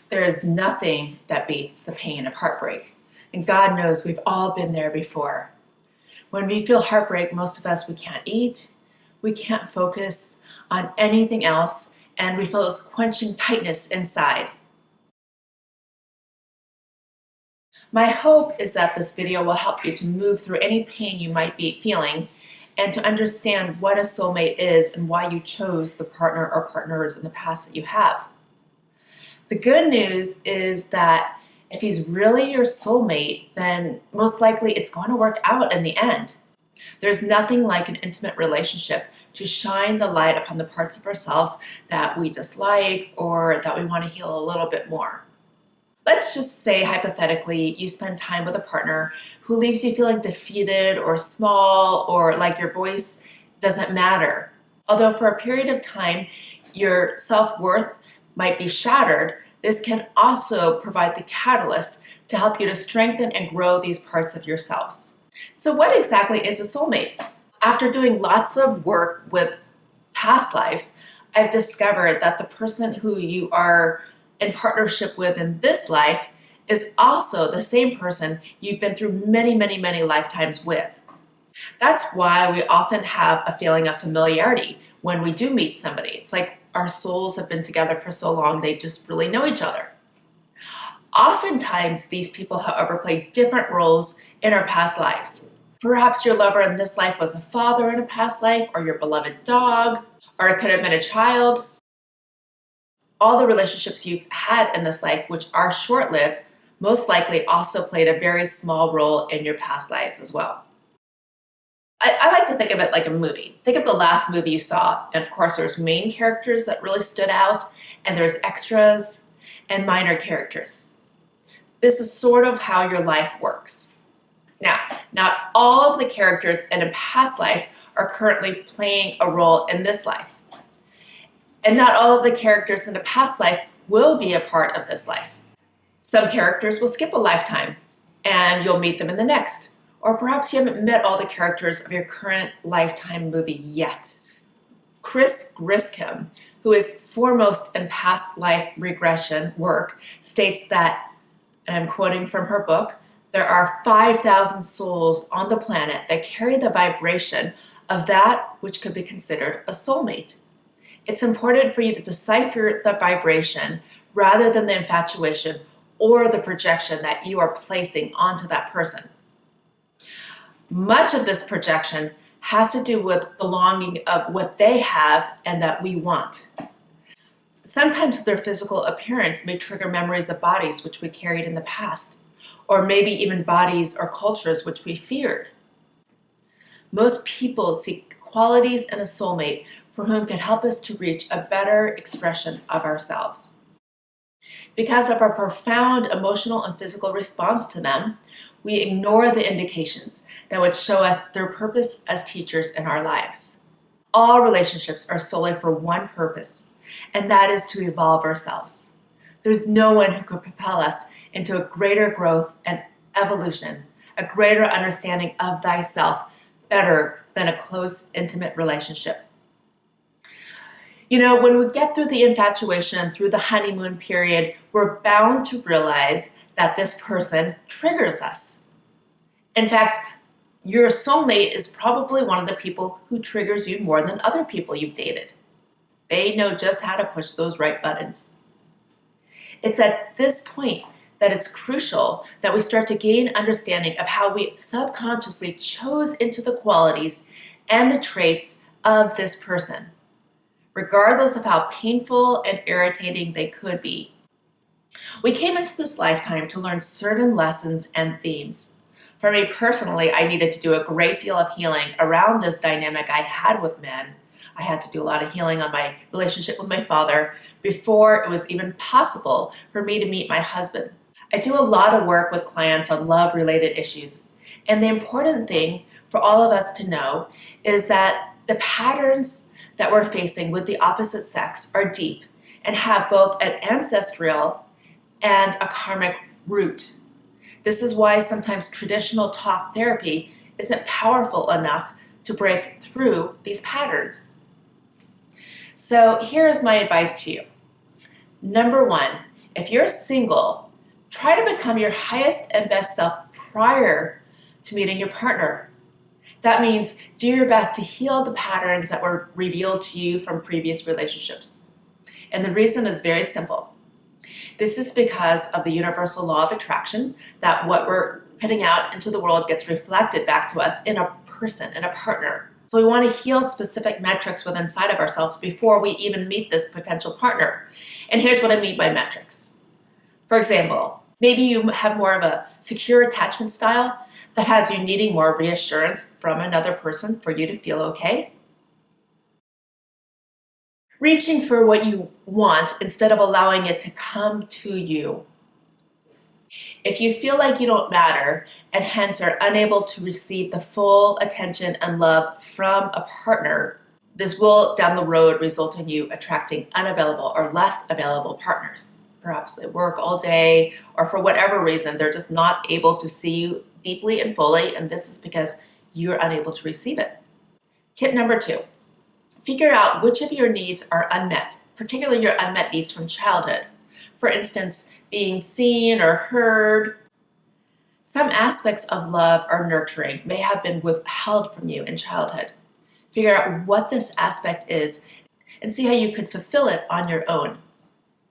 There is nothing that beats the pain of heartbreak. And God knows we've all been there before. When we feel heartbreak, most of us, we can't eat, we can't focus on anything else, and we feel this quenching tightness inside. My hope is that this video will help you to move through any pain you might be feeling and to understand what a soulmate is and why you chose the partner or partners in the past that you have. The good news is that if he's really your soulmate, then most likely it's going to work out in the end. There's nothing like an intimate relationship to shine the light upon the parts of ourselves that we dislike or that we want to heal a little bit more. Let's just say, hypothetically, you spend time with a partner who leaves you feeling defeated or small or like your voice doesn't matter. Although for a period of time, your self-worth might be shattered, this can also provide the catalyst to help you to strengthen and grow these parts of yourselves. So what exactly is a soulmate? After doing lots of work with past lives, I've discovered that the person who you are in partnership with in this life is also the same person you've been through many, many, many lifetimes with. That's why we often have a feeling of familiarity when we do meet somebody. It's like our souls have been together for so long, they just really know each other. Oftentimes, these people, however, play different roles in our past lives. Perhaps your lover in this life was a father in a past life, or your beloved dog, or it could have been a child. All the relationships you've had in this life, which are short-lived, most likely also played a very small role in your past lives as well. I like to think of it like a movie. Think of the last movie you saw, and of course there's main characters that really stood out, and there's extras and minor characters. This is sort of how your life works. Now, not all of the characters in a past life are currently playing a role in this life. And not all of the characters in a past life will be a part of this life. Some characters will skip a lifetime, and you'll meet them in the next. Or perhaps you haven't met all the characters of your current lifetime movie yet. Chris Griscom, who is foremost in past life regression work, states that, and I'm quoting from her book, there are 5,000 souls on the planet that carry the vibration of that which could be considered a soulmate. It's important for you to decipher the vibration rather than the infatuation or the projection that you are placing onto that person. Much of this projection has to do with the longing of what they have and that we want. Sometimes their physical appearance may trigger memories of bodies which we carried in the past, or maybe even bodies or cultures which we feared. Most people seek qualities in a soulmate for whom can help us to reach a better expression of ourselves. Because of our profound emotional and physical response to them, we ignore the indications that would show us their purpose as teachers in our lives. All relationships are solely for one purpose, and that is to evolve ourselves. There's no one who could propel us into a greater growth and evolution, a greater understanding of thyself better than a close, intimate relationship. You know, when we get through the infatuation, through the honeymoon period, we're bound to realize that this person triggers us. In fact, your soulmate is probably one of the people who triggers you more than other people you've dated. They know just how to push those right buttons. It's at this point that it's crucial that we start to gain understanding of how we subconsciously chose into the qualities and the traits of this person, regardless of how painful and irritating they could be. We came into this lifetime to learn certain lessons and themes. For me personally, I needed to do a great deal of healing around this dynamic I had with men. I had to do a lot of healing on my relationship with my father before it was even possible for me to meet my husband. I do a lot of work with clients on love-related issues, and the important thing for all of us to know is that the patterns that we're facing with the opposite sex are deep and have both an ancestral and a karmic root. This is why sometimes traditional talk therapy isn't powerful enough to break through these patterns. So here is my advice to you. Number one, If you're single, try to become your highest and best self prior to meeting your partner. That means do your best to heal the patterns that were revealed to you from previous relationships. And the reason is very simple. This is because of the universal law of attraction, that what we're putting out into the world gets reflected back to us in a person, in a partner. So we want to heal specific metrics within inside of ourselves before we even meet this potential partner. And here's what I mean by metrics. For example, maybe you have more of a secure attachment style that has you needing more reassurance from another person for you to feel okay. Reaching for what you want instead of allowing it to come to you. If you feel like you don't matter and hence are unable to receive the full attention and love from a partner, this will down the road result in you attracting unavailable or less available partners. Perhaps they work all day, or for whatever reason, they're just not able to see you deeply and fully, and this is because you're unable to receive it. Tip number 2. Figure out which of your needs are unmet, particularly your unmet needs from childhood. For instance, being seen or heard. Some aspects of love or nurturing may have been withheld from you in childhood. Figure out what this aspect is and see how you could fulfill it on your own.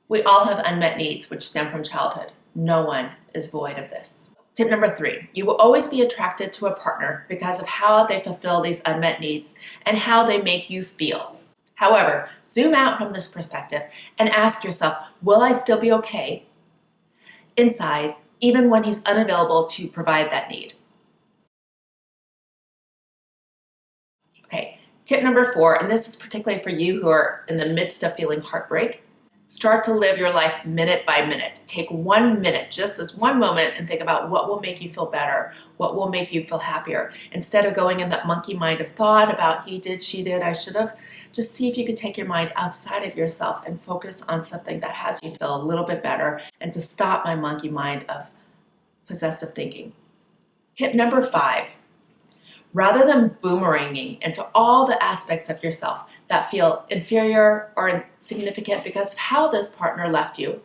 We all have unmet needs which stem from childhood. No one is void of this. Tip number 3, you will always be attracted to a partner because of how they fulfill these unmet needs and how they make you feel. However, zoom out from this perspective and ask yourself, will I still be okay inside even when he's unavailable to provide that need? Okay, tip number 4, and this is particularly for you who are in the midst of feeling heartbreak. Start to live your life minute by minute. Take 1 minute, just this one moment, and think about what will make you feel better, what will make you feel happier. Instead of going in that monkey mind of thought about he did, she did, I should have, just see if you could take your mind outside of yourself and focus on something that has you feel a little bit better and to stop my monkey mind of possessive thinking. Tip number 5. Rather than boomeranging into all the aspects of yourself that feel inferior or insignificant because of how this partner left you,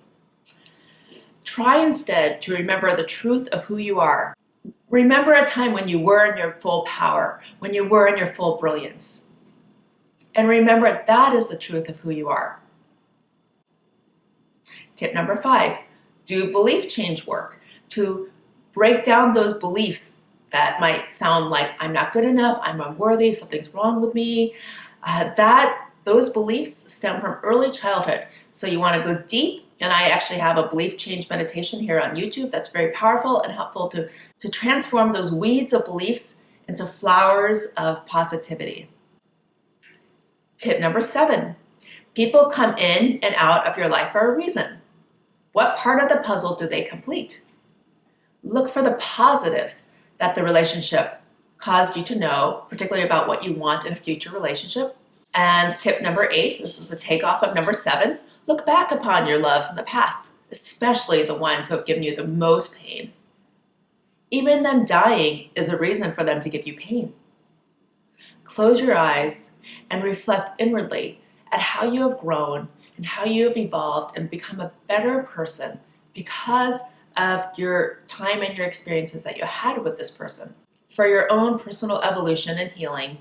try instead to remember the truth of who you are. Remember a time when you were in your full power, when you were in your full brilliance. And remember that is the truth of who you are. Tip number 5, do belief change work to break down those beliefs that might sound like I'm not good enough, I'm unworthy, something's wrong with me. Those beliefs stem from early childhood. So you want to go deep, and I actually have a belief change meditation here on YouTube that's very powerful and helpful to transform those weeds of beliefs into flowers of positivity. Tip number 7, people come in and out of your life for a reason. What part of the puzzle do they complete? Look for the positives that the relationship caused you to know, particularly about what you want in a future relationship. And tip number 8, this is a takeoff of number 7, look back upon your loves in the past, especially the ones who have given you the most pain. Even them dying is a reason for them to give you pain. Close your eyes and reflect inwardly at how you have grown and how you have evolved and become a better person because of your time and your experiences that you had with this person. For your own personal evolution and healing,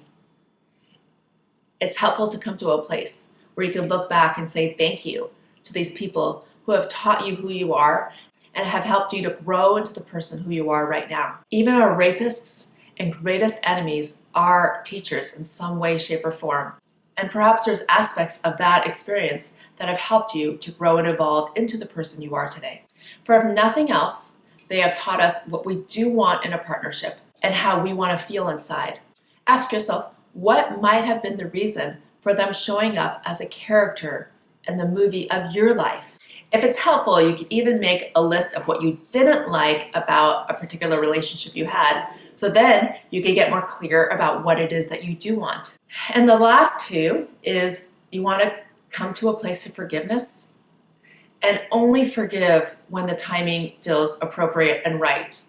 it's helpful to come to a place where you can look back and say thank you to these people who have taught you who you are and have helped you to grow into the person who you are right now. Even our rapists and greatest enemies are teachers in some way, shape, or form. And perhaps there's aspects of that experience that have helped you to grow and evolve into the person you are today. For if nothing else, they have taught us what we do want in a partnership and how we want to feel inside. Ask yourself, what might have been the reason for them showing up as a character in the movie of your life? If it's helpful, you could even make a list of what you didn't like about a particular relationship you had, so then you can get more clear about what it is that you do want. And the last 2 is you want to come to a place of forgiveness and only forgive when the timing feels appropriate and right.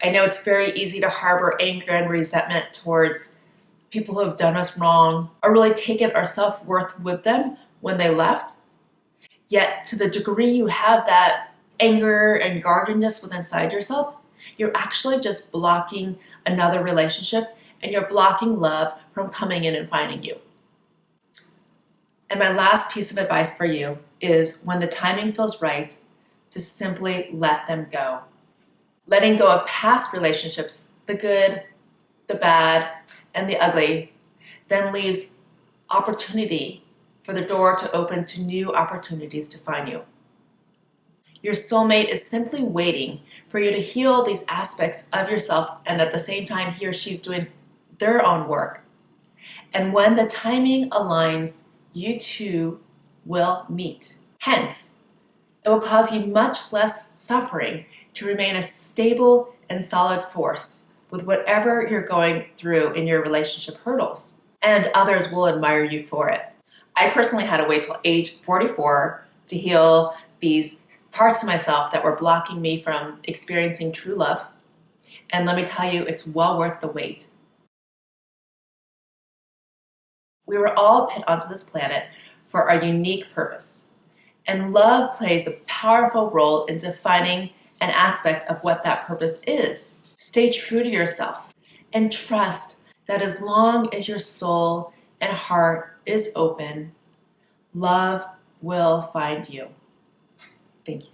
I know it's very easy to harbor anger and resentment towards people who have done us wrong or really taken our self-worth with them when they left. Yet to the degree you have that anger and guardedness within inside yourself, you're actually just blocking another relationship, and you're blocking love from coming in and finding you. And my last piece of advice for you is, when the timing feels right, to simply let them go. Letting go of past relationships, the good, the bad, and the ugly, then leaves opportunity for the door to open to new opportunities to find you. Your soulmate is simply waiting for you to heal these aspects of yourself, and at the same time, he or she's doing their own work. And when the timing aligns, you two will meet. Hence, it will cause you much less suffering to remain a stable and solid force with whatever you're going through in your relationship hurdles. And others will admire you for it. I personally had to wait till age 44 to heal these parts of myself that were blocking me from experiencing true love. And let me tell you, it's well worth the wait. We were all put onto this planet for our unique purpose. And love plays a powerful role in defining an aspect of what that purpose is. Stay true to yourself and trust that as long as your soul and heart is open, love will find you. Thank you.